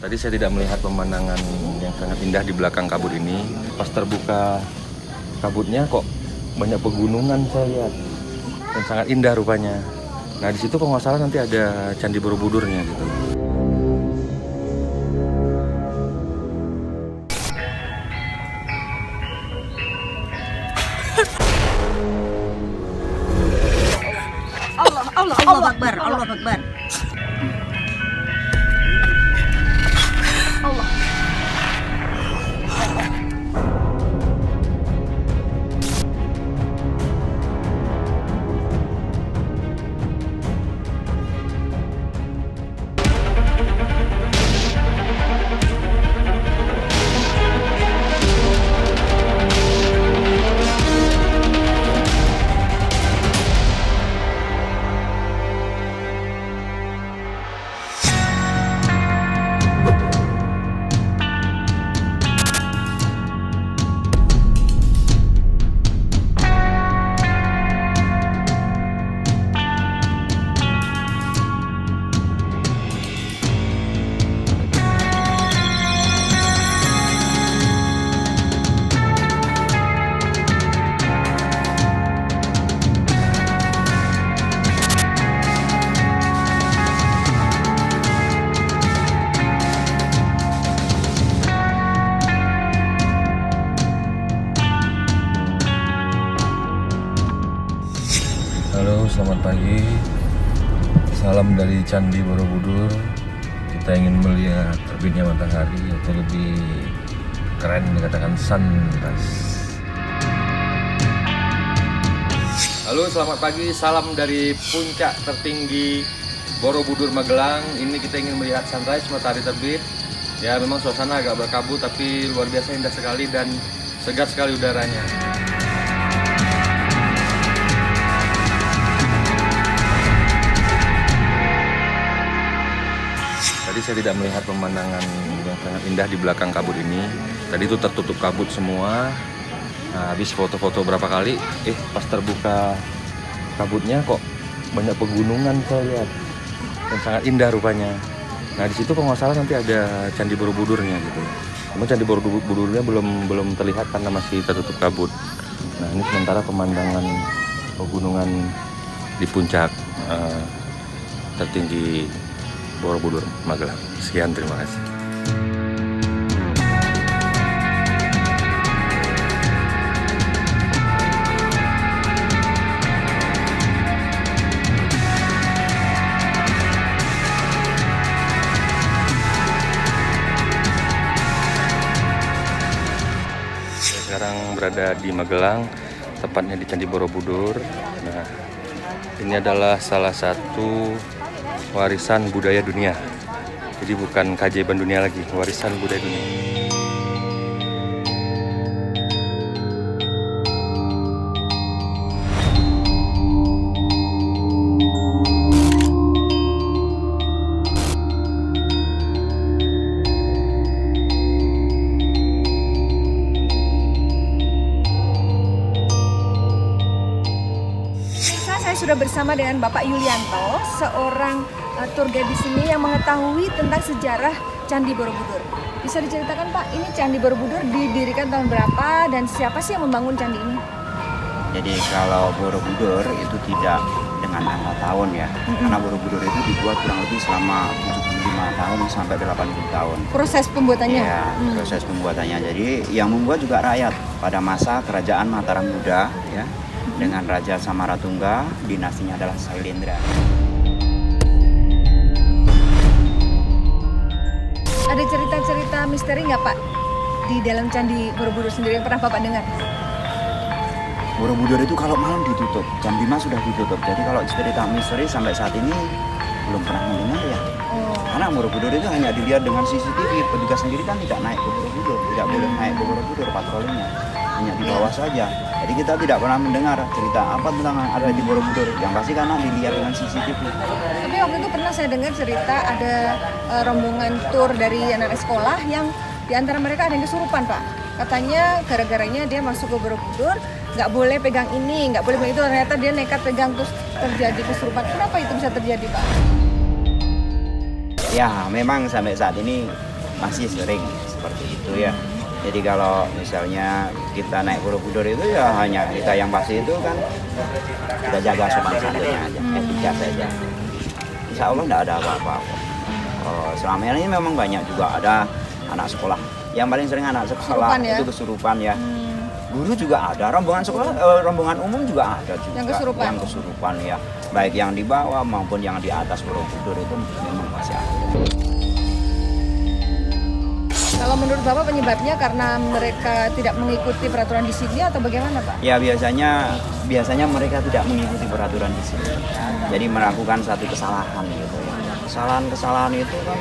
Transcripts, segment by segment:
Tadi saya tidak melihat pemandangan yang sangat indah di belakang kabut ini. Pas terbuka kabutnya kok banyak pegunungan saya lihat. Dan sangat indah rupanya. Nah di situ kalau nggak salah nanti ada Candi Borobudurnya gitu. Allah Akbar. Allah. Halo, selamat pagi. Salam dari Candi Borobudur. Kita ingin melihat terbitnya matahari atau lebih keren dikatakan sunrise. Halo, selamat pagi. Salam dari puncak tertinggi Borobudur Magelang. Ini kita ingin melihat sunrise, matahari terbit. Ya, memang suasana agak berkabut tapi luar biasa indah sekali dan segar sekali udaranya. Tadi saya tidak melihat pemandangan yang sangat indah di belakang kabut ini. Tadi itu tertutup kabut semua. Nah, habis foto-foto berapa kali, pas terbuka kabutnya kok banyak pegunungan saya lihat. Dan sangat indah rupanya. Nah di situ kalau nggak salah nanti ada Candi Borobudurnya gitu. Namun Candi Borobudurnya belum terlihat karena masih tertutup kabut. Nah ini sementara pemandangan pegunungan di puncak tertinggi Borobudur Magelang. Sekian, terima kasih. Saya sekarang berada di Magelang, tepatnya di Candi Borobudur. Nah, ini adalah salah satu warisan budaya dunia. Jadi bukan keajaiban dunia lagi, warisan budaya dunia. Saya sudah bersama dengan Bapak Yulianto, seorang tour guide di sini yang mengetahui tentang sejarah Candi Borobudur. Bisa diceritakan Pak, ini Candi Borobudur didirikan tahun berapa dan siapa sih yang membangun candi ini? Jadi kalau Borobudur itu tidak dengan angka tahun ya. Karena Borobudur itu dibuat kurang lebih selama 75 tahun sampai 80 tahun. Proses pembuatannya? Ya, proses pembuatannya. Jadi yang membuat juga rakyat pada masa kerajaan Mataram Muda ya. Dengan Raja Samaratungga, dinastinya adalah Sailendra. Ada cerita-cerita misteri nggak Pak di dalam Candi Borobudur sendiri yang pernah Bapak dengar? Borobudur itu kalau malam ditutup, jam 5 sudah ditutup. Jadi kalau cerita misteri sampai saat ini belum pernah mendengar ya. Karena Borobudur itu hanya dilihat dengan CCTV. Petugas sendiri kan tidak naik ke Borobudur, tidak boleh naik ke Borobudur patrolinya, hanya di bawah saja. Jadi kita tidak pernah mendengar cerita apa tentang ada di Borobudur. Yang pasti karena dilihat dengan CCTV. Tapi waktu itu pernah saya dengar cerita ada rombongan tur dari anak sekolah yang di antara mereka ada yang kesurupan Pak. Katanya gara-garanya dia masuk ke Borobudur, nggak boleh pegang ini, nggak boleh pegang itu. Ternyata dia nekat pegang terus terjadi kesurupan. Kenapa itu bisa terjadi Pak? Ya memang sampai saat ini masih sering seperti itu ya. Jadi kalau misalnya kita naik Borobudur itu ya hanya kita yang pasti itu kan kita jaga sopan santunnya aja, etika saja. Insya Allah tidak ada apa-apa. Selama ini memang banyak juga ada anak sekolah. Yang paling sering anak sekolah Kesurupan ya? itu kesurupan ya. Guru juga ada, rombongan sekolah, rombongan umum juga ada juga. Yang kesurupan ya. Baik yang di bawah maupun yang di atas Borobudur itu memang masih ada. Kalau menurut Bapak penyebabnya karena mereka tidak mengikuti peraturan di sini atau bagaimana, Pak? Ya biasanya mereka tidak mengikuti peraturan di sini. Jadi melakukan satu kesalahan gitu ya. Kesalahan itu kan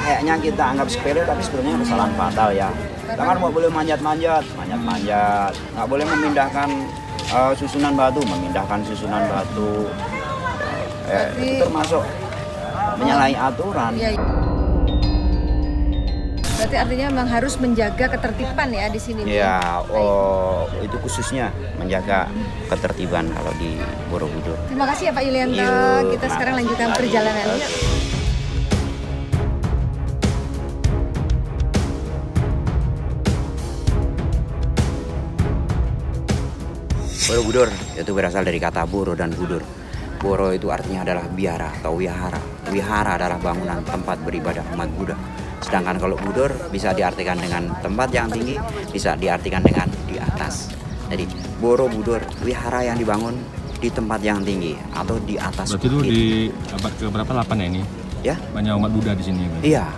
kayaknya kita anggap sepele tapi sebenarnya kesalahan fatal ya. Kita kan nggak boleh manjat-manjat, nggak boleh memindahkan susunan batu. Itu termasuk menyalahi aturan. Iya. Berarti artinya memang harus menjaga ketertiban ya di sini. Ya, itu khususnya menjaga ketertiban kalau di Borobudur. Terima kasih ya Pak Yulianto. Yuk, Kita sekarang lanjutkan perjalanan. Borobudur itu berasal dari kata boro dan budur. Boro itu artinya adalah biara atau wihara. Wihara adalah bangunan tempat beribadah umat Buddha. Sedangkan kalau budur bisa diartikan dengan tempat yang tinggi, bisa diartikan dengan di atas. Jadi Borobudur, wihara yang dibangun di tempat yang tinggi atau di atas. Berarti itu di abad ke-8 ya ini? Ya? Banyak umat Buddha di sini. Iya,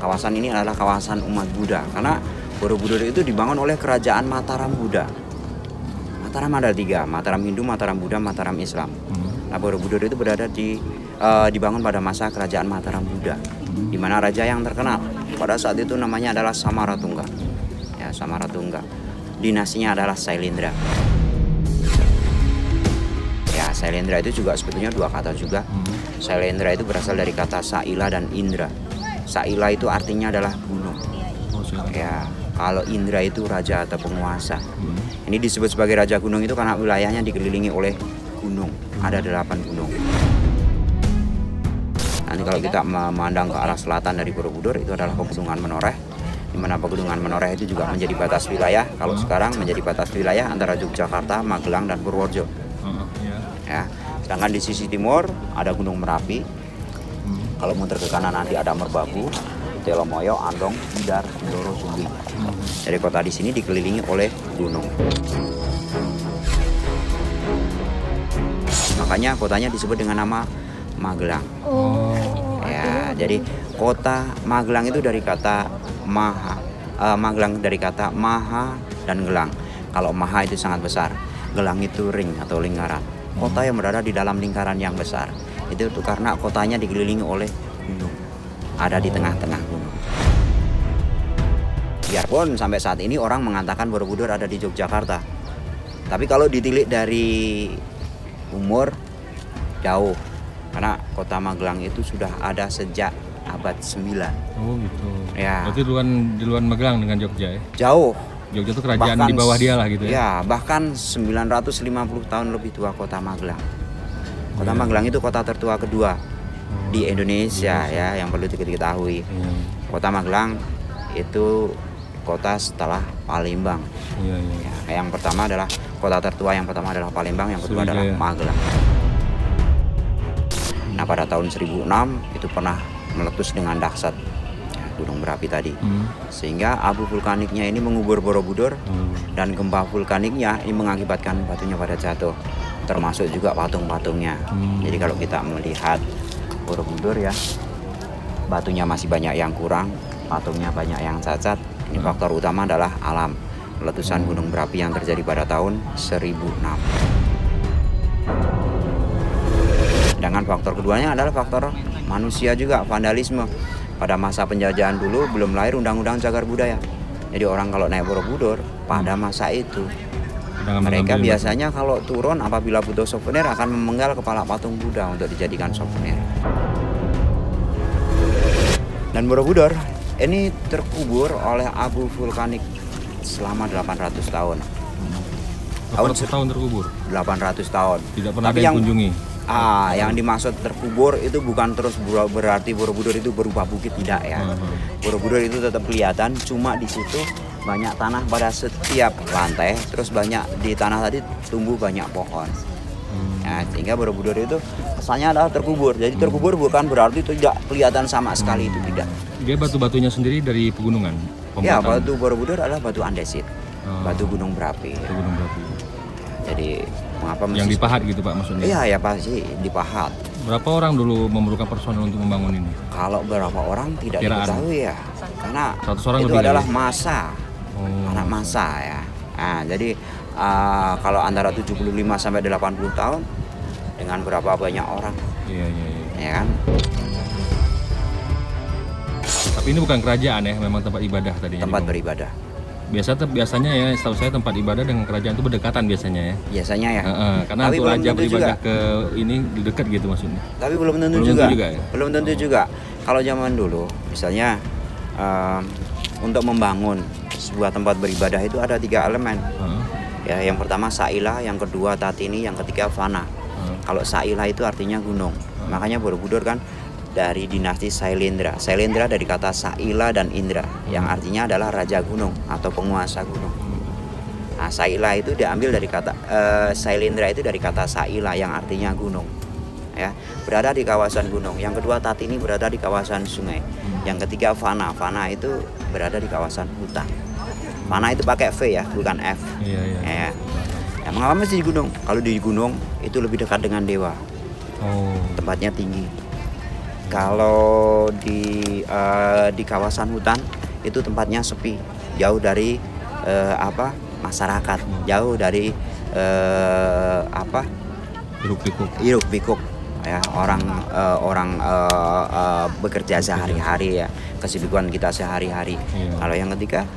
kawasan ini adalah kawasan umat Buddha karena Borobudur itu dibangun oleh kerajaan Mataram Buddha. Mataram ada 3, Mataram Hindu, Mataram Buddha, Mataram Islam. Nah, Borobudur itu berada dibangun pada masa kerajaan Mataram Buddha, di mana raja yang terkenal pada saat itu namanya adalah Samaratungga. Ya, Samaratungga. Dinasinya adalah Sailendra. Ya, Sailendra itu juga sebetulnya 2 kata juga. Sailendra itu berasal dari kata Saila dan Indra. Saila itu artinya adalah gunung. Ya, kalau Indra itu raja atau penguasa. Ini disebut sebagai raja gunung itu karena wilayahnya dikelilingi oleh gunung. Ada 8 gunung. Nanti kalau kita memandang ke arah selatan dari Borobudur itu adalah Pegunungan Menoreh, di mana Pegunungan Menoreh itu juga menjadi batas wilayah. Kalau sekarang menjadi batas wilayah antara Yogyakarta, Magelang, dan Purworejo. Ya. Sedangkan di sisi timur ada Gunung Merapi. Kalau muter ke kanan nanti ada Merbabu, Telomoyo, Andong, Tidar, Sindoro, Sumbing. Jadi kota di sini dikelilingi oleh gunung. Makanya kotanya disebut dengan nama Magelang. Ya, jadi kota Magelang itu dari kata maha. Magelang dari kata maha dan gelang. Kalau maha itu sangat besar, gelang itu ring atau lingkaran. Kota yang berada di dalam lingkaran yang besar. Itu karena kotanya dikelilingi oleh gunung. Ada di tengah-tengah gunung. Biarpun sampai saat ini orang mengatakan Borobudur ada di Yogyakarta. Tapi kalau ditilik dari umur jauh. Karena kota Magelang itu sudah ada sejak abad 9. Oh gitu. Ya. Berarti duluan Magelang dengan Jogja ya? Jauh. Jogja itu kerajaan bahkan, di bawah dia lah gitu ya? Ya, bahkan 950 tahun lebih tua kota Magelang. Kota Magelang itu kota tertua kedua di Indonesia ya, yang perlu diketahui. Kota Magelang itu kota setelah Palembang. Ya, yang pertama adalah kota tertua, yang pertama adalah Palembang, yang kedua adalah Magelang. Nah, pada tahun 1006 itu pernah meletus dengan dahsyat gunung berapi tadi, sehingga abu vulkaniknya ini mengubur Borobudur, dan gempa vulkaniknya ini mengakibatkan batunya pada jatuh, termasuk juga patung-patungnya. Jadi kalau kita melihat Borobudur ya, batunya masih banyak yang kurang, patungnya banyak yang cacat. Ini faktor utama adalah alam, letusan gunung berapi yang terjadi pada tahun 1006. Sedangkan faktor keduanya adalah faktor manusia juga, vandalisme. Pada masa penjajahan dulu belum lahir Undang-Undang Cagar Budaya. Jadi orang kalau naik Borobudur pada masa itu, mereka biasanya kalau turun apabila butuh souvenir akan memenggal kepala patung Buddha untuk dijadikan souvenir. Dan Borobudur ini terkubur oleh abu vulkanik selama 800 tahun. 800 tahun terkubur? 800 tahun. Tidak pernah ada yang kunjungi? Yang dimaksud terkubur itu bukan terus berarti Borobudur itu berubah bukit, tidak ya. Borobudur itu tetap kelihatan, cuma di situ banyak tanah pada setiap lantai, terus banyak di tanah tadi tumbuh banyak pohon. Nah, sehingga Borobudur itu kesannya adalah terkubur. Jadi terkubur bukan berarti tidak kelihatan sama sekali, itu tidak. Dia batu-batunya sendiri dari pegunungan. Ya, pembuatan. batu Borobudur adalah batu andesit, batu gunung berapi. Batu gunung berapi. Jadi mengapa Yang dipahat gitu Pak maksudnya? Iya, ya pasti dipahat. Berapa orang dulu memerlukan personel untuk membangun ini? Kalau berapa orang tidak Kiraan. diketahui ya, karena 100 orang itu lebih adalah kali. masa, anak masa ya. Nah, jadi kalau antara 75 sampai 80 tahun dengan berapa banyak orang, Iya. ya kan? Tapi ini bukan kerajaan ya, memang tempat ibadah tadinya. Tempat dibangun. beribadah. Biasanya ya, setahu saya tempat ibadah dengan kerajaan itu berdekatan biasanya ya. Biasanya ya. Karena Tapi untuk belum raja tentu beribadah juga. ke ini dekat gitu maksudnya. Tapi belum tentu Belum juga. tentu juga ya? Belum tentu juga. Kalau zaman dulu, misalnya untuk membangun sebuah tempat beribadah itu ada 3 elemen. Ya, yang pertama Sa'ilah, yang kedua Tatini, yang ketiga Fana. Kalau Sa'ilah itu artinya gunung. Makanya Borobudur kan dari dinasti Sailendra. Sailendra dari kata Sa'ilah dan Indra, yang artinya adalah raja gunung atau penguasa gunung. Nah, Sa'ilah itu diambil dari kata Sailendra itu dari kata Sa'ilah yang artinya gunung. Ya, berada di kawasan gunung. Yang kedua Tatini berada di kawasan sungai. Yang ketiga Fana. Fana itu berada di kawasan hutan. Fana itu pakai V ya, bukan F. Iya. Ya. Ya, mengapa mesti di gunung? Kalau di gunung itu lebih dekat dengan dewa. Tempatnya tinggi. Kalau di kawasan hutan itu tempatnya sepi, jauh dari masyarakat, jauh dari hiruk pikuk ya, orang bekerja sehari-hari ya, kesibukan kita sehari-hari. Kalau yang ketiga,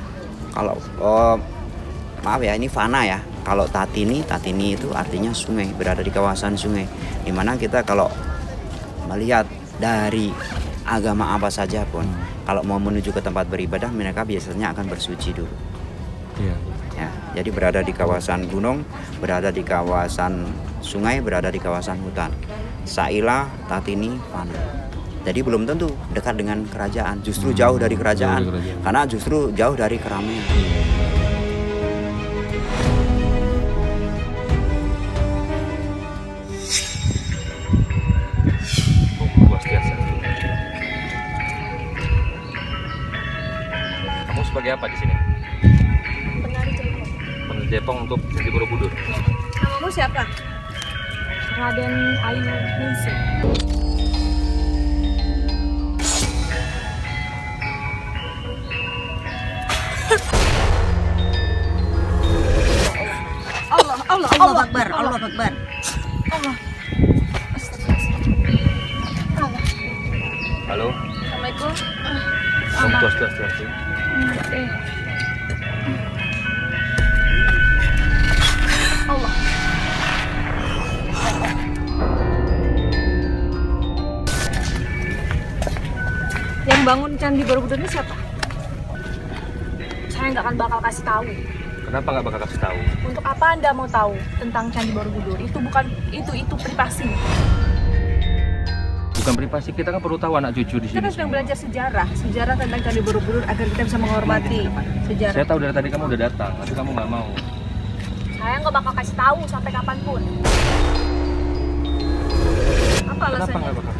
maaf ya, ini Fana ya. Kalau Tatini itu artinya sungai, berada di kawasan sungai, dimana kita kalau melihat dari agama apa saja pun, kalau mau menuju ke tempat beribadah, mereka biasanya akan bersuci dulu. Ya, jadi berada di kawasan gunung, berada di kawasan sungai, berada di kawasan hutan. Sa'ilah, Tatini, Fana. Jadi belum tentu dekat dengan kerajaan, justru jauh dari kerajaan, karena justru jauh dari keramaian. Kamu sebagai apa di sini? Penari Jepang. Penari Jepang untuk di Borobudur. Namamu siapa? Raden Ayu Ningsih. Allah Akbar, Allah Akbar. Halo. Assalamualaikum. Om Swastiastu. Allah. Yang bangun Candi Borobudur ini siapa? Saya nggak akan bakal kasih tahu. Kenapa nggak bakal kasih tahu? Untuk apa Anda mau tahu tentang Candi Borobudur? Itu bukan itu privasi. Bukan privasi, kita kan perlu tahu anak cucu di Kita sini. kan sedang belajar sejarah tentang Candi Borobudur agar kita bisa menghormati sejarah. Saya tahu dari tadi kamu udah datang, tapi kamu nggak mau. Saya nggak bakal kasih tahu sampai kapanpun. Apa Kenapa alasannya? nggak bakal?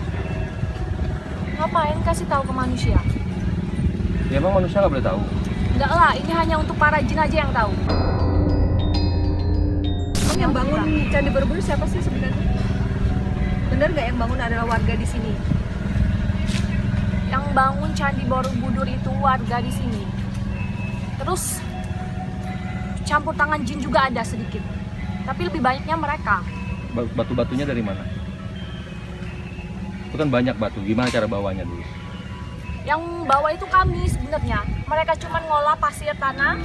Ngapain kasih tahu ke manusia? Ya emang manusia nggak boleh tahu. Enggak lah, ini hanya untuk para jin aja yang tahu. Emang yang bangun Candi Borobudur siapa sih sebenarnya? Bener nggak yang bangun adalah warga di sini? Yang bangun Candi Borobudur itu warga di sini. Terus campur tangan jin juga ada sedikit. Tapi lebih banyaknya mereka. Batu-batunya dari mana? Itu kan banyak batu. Gimana cara bawanya dulu? Yang bawa itu kami sebenarnya. Mereka cuma ngolah pasir tanah.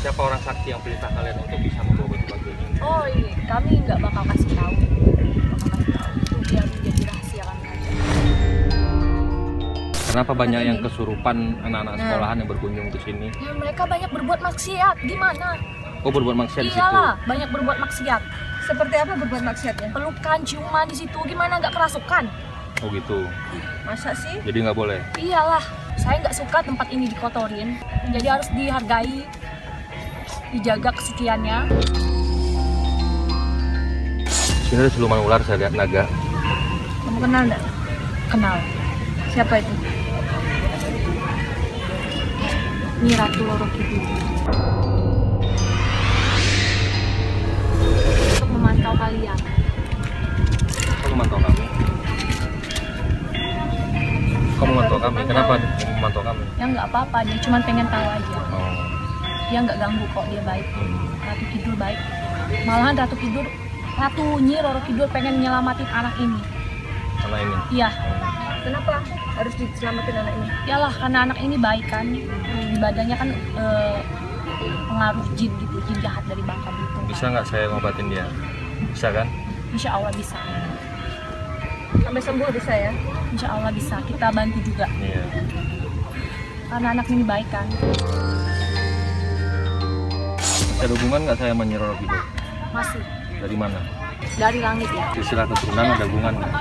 Siapa orang sakti yang perintah kalian untuk bisa membawa batu-batu ini? Oh iya, kami nggak bakal kasih tahu. Itu biar menjadi rahasia kami aja. Kenapa banyak yang kesurupan anak-anak sekolahan yang berkunjung ke sini? Ya mereka banyak berbuat maksiat. Gimana? Oh, berbuat maksiat di situ. Iyalah, banyak berbuat maksiat. Seperti apa berbuat maksiatnya? Pelukan, ciuman di situ, gimana nggak kerasukan? Oh gitu. Masa sih? Iya. Jadi nggak boleh. Iyalah, saya nggak suka tempat ini dikotorin. Jadi harus dihargai, dijaga kesuciannya. Sini ada siluman ular, saya lihat naga. Kamu kenal nggak? Kenal, Siapa itu? Nyi Ratu Loro Kidul. Untuk memantau kalian. Kamu memantau kami? Kamu memantau kami? Kenapa memantau kami? Ya nggak apa-apa, dia cuma pengen tahu aja. Oh. Dia nggak ganggu kok, dia baik. Ratu Kidul baik. Malahan Ratu Nyi Roro Kidul pengen nyelamatin anak ini. Karena ini. Iya, Kenapa harus diselamatin anak ini? iyalah karena anak ini baik kan. Di badannya kan pengaruh jin gitu, jin jahat dari Bangka Belitung. Bisa nggak saya ngobatin dia? Bisa kan? Insya Allah bisa. Sampai sembuh bisa ya? Insya Allah bisa. Kita bantu juga. Iya. Karena anak ini baik kan. Ada hubungan nggak saya menyeror gitu? Masih Dari mana? dari langit ya. Silsilah keturunan ada hubungan nggak?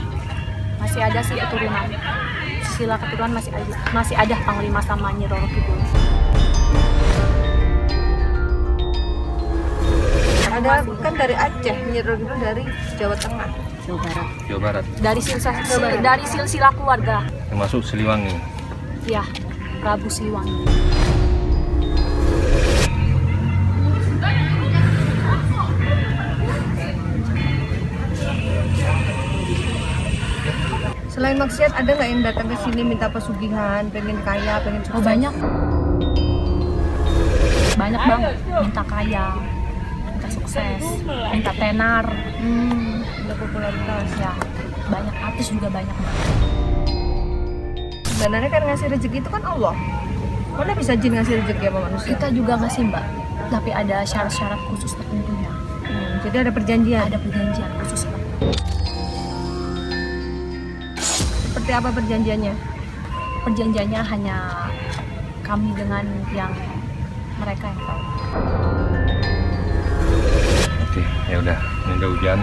Masih ada sih keturunan. Sila keturunan masih ada Panglima sama Nyi Roro Kidul. Ada kan dari Aceh, Nyiro itu dari Jawa Tengah. Jawa Barat. Dari silsilah keluarga. Termasuk Siliwangi. Ya, Prabu Siliwangi. Selain maksiat, ada nggak yang datang ke sini minta pesugihan, pengen kaya, pengen sukses? Oh banyak. Banyak banget. Minta kaya, minta sukses, minta tenar. Minta popularitas. Ya, banyak artis juga banyak banget. Sebenarnya kan ngasih rezeki itu kan Allah. Mana bisa jin ngasih rezeki sama manusia? Kita juga ngasih mbak, tapi ada syarat-syarat khusus tertentunya. Jadi ada perjanjian. Ada perjanjian khusus mbak. Seperti apa perjanjiannya? Perjanjiannya hanya kami dengan yang mereka yang tahu. Oke, ya udah. Ini udah hujan.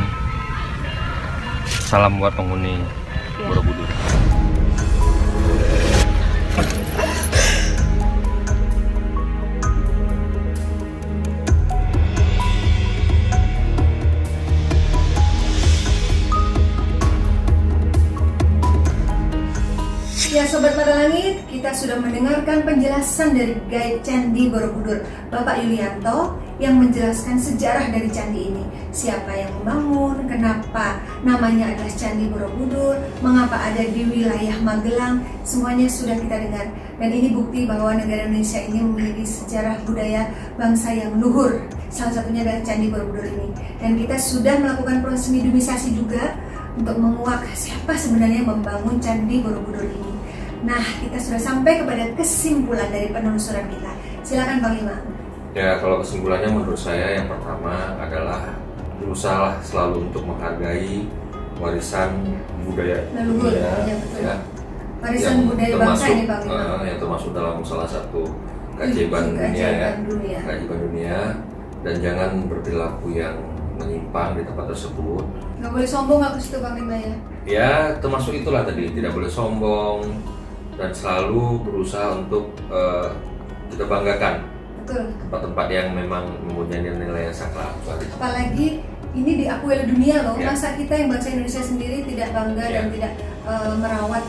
Salam buat penghuni Borobudur. Ya Sobat Mata Langit, kita sudah mendengarkan penjelasan dari Guide Candi Borobudur, Bapak Yulianto, yang menjelaskan sejarah dari candi ini. Siapa yang membangun, kenapa namanya adalah Candi Borobudur, mengapa ada di wilayah Magelang, semuanya sudah kita dengar. Dan ini bukti bahwa negara Indonesia ini memiliki sejarah budaya bangsa yang luhur. Salah satunya adalah Candi Borobudur ini. Dan kita sudah melakukan proses mediumisasi juga untuk menguak siapa sebenarnya yang membangun Candi Borobudur ini. Nah, kita sudah sampai kepada kesimpulan dari penelusuran kita. Silakan Bang Imam. Ya, kalau kesimpulannya menurut saya yang pertama adalah berusaha selalu untuk menghargai warisan budaya Leluhur, dunia, ya, betul. ya, Warisan yang budaya bangsa ini Bang Imam. yang termasuk dalam salah satu keajaiban dunia ya, keajaiban dunia, dan jangan berperilaku yang menyimpang di tempat tersebut. Nggak boleh sombong aku situ Bang Imam ya. Ya, termasuk itulah tadi, tidak boleh sombong dan selalu berusaha untuk kita banggakan Betul. tempat-tempat yang memang mempunyai nilai yang sakral. Apalagi ini diakui oleh dunia loh. Ya. Masa kita yang bangsa Indonesia sendiri tidak bangga Ya. dan tidak merawat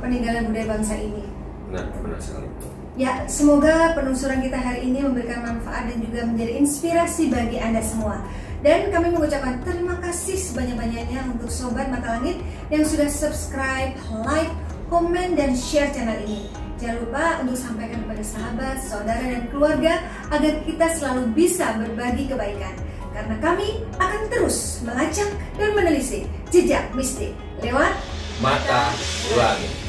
peninggalan budaya bangsa ini. Benar sekali. Ya, semoga penelusuran kita hari ini memberikan manfaat dan juga menjadi inspirasi bagi Anda semua. Dan kami mengucapkan terima kasih sebanyak-banyaknya untuk Sobat Mata Langit yang sudah subscribe, like, komen, dan share channel ini. Jangan lupa untuk sampaikan kepada sahabat, saudara, dan keluarga agar kita selalu bisa berbagi kebaikan. Karena kami akan terus melacak dan menelisik jejak mistik lewat Mata Langit.